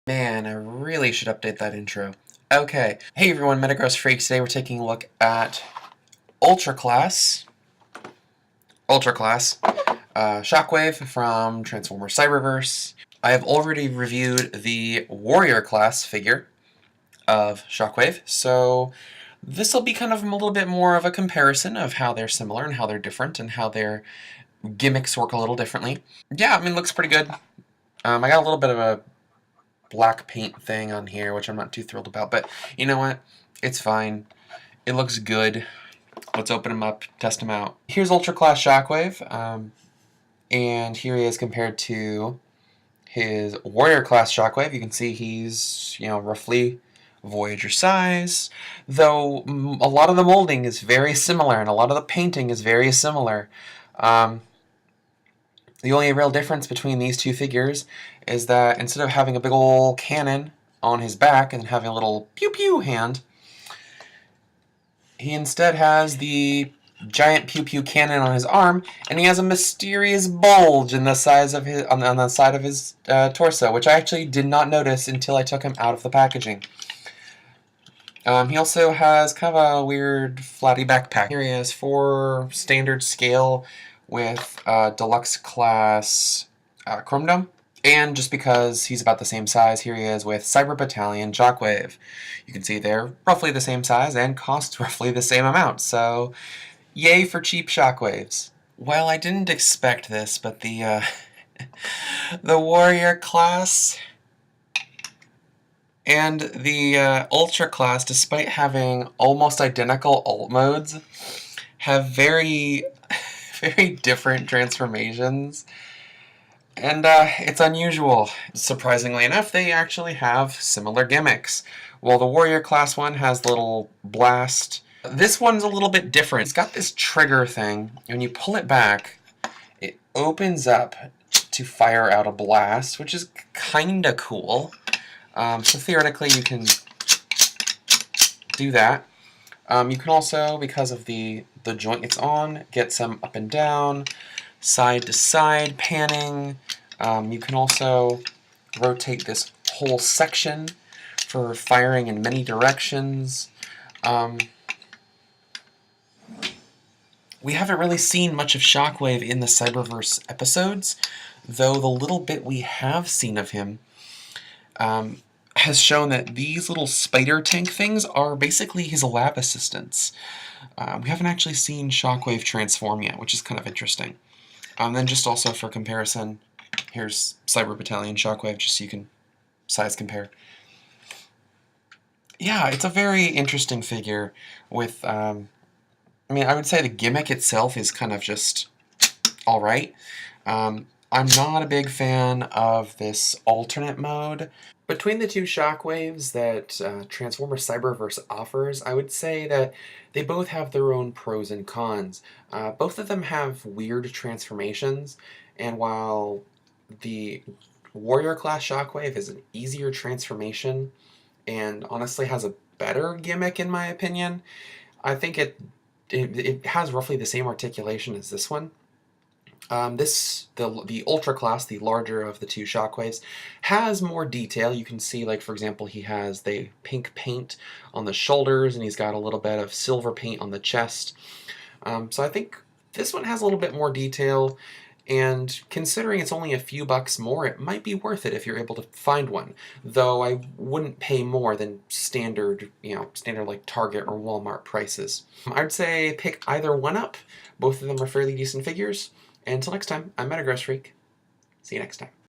Man, I really should update that intro. Okay. Hey everyone, Metagross Freak. Today we're taking a look at Ultra Class, Shockwave from Transformers Cyberverse. I have already reviewed the Warrior Class figure of Shockwave, so this will be kind of a little bit more of a comparison of how they're similar and how they're different and how their gimmicks work a little differently. Yeah, I mean, it looks pretty good. I got a little bit of a black paint thing on here, which I'm not too thrilled about, but you know what? It's fine. It looks good. Let's open him up, test him out. Here's Ultra Class Shockwave, and here he is compared to his Warrior Class Shockwave. You can see he's, roughly Voyager size, though a lot of the molding is very similar, and a lot of the painting is very similar. The only real difference between these two figures is that instead of having a big ol' cannon on his back and having a little pew-pew hand, he instead has the giant pew-pew cannon on his arm, and he has a mysterious bulge in the size of his on the side of his torso, which I actually did not notice until I took him out of the packaging. He also has kind of a weird flatty backpack. Here he is for standard scale with deluxe class Chrome Dome. And just because he's about the same size, here he is with Cyber Battalion Shockwave. You can see they're roughly the same size and cost roughly the same amount, so yay for cheap Shockwaves. Well, I didn't expect this, but the the Warrior class and the Ultra class, despite having almost identical ult modes, have very different transformations. And it's unusual. Surprisingly enough, they actually have similar gimmicks. While the Warrior class one has the little blast, this one's a little bit different. It's got this trigger thing. When you pull it back, it opens up to fire out a blast, which is kinda cool. So theoretically, you can do that. You can also, because of the joint it's on, get some up and down, side to side panning. You can also rotate this whole section for firing in many directions. We haven't really seen much of Shockwave in the Cyberverse episodes, though the little bit we have seen of him has shown that these little spider tank things are basically his lab assistants. We haven't actually seen Shockwave transform yet, which is kind of interesting. Then just also for comparison, here's Cyber Battalion Shockwave, just so you can size compare. Yeah, it's a very interesting figure with, I would say the gimmick itself is kind of just alright. I'm not a big fan of this alternate mode. Between the two Shockwaves that Transformers Cyberverse offers, I would say that they both have their own pros and cons. Both of them have weird transformations, and while the Warrior class Shockwave is an easier transformation and honestly has a better gimmick in my opinion, I think it has roughly the same articulation as this one. The Ultra class, the larger of the two Shockwaves, has more detail. You can see, like, for example, he has the pink paint on the shoulders, and he's got a little bit of silver paint on the chest. So I think this one has a little bit more detail, and considering it's only a few bucks more, it might be worth it if you're able to find one. Though I wouldn't pay more than standard like Target or Walmart prices. I'd say pick either one up. Both of them are fairly decent figures. And until next time, I'm Metagross Freak. See you next time.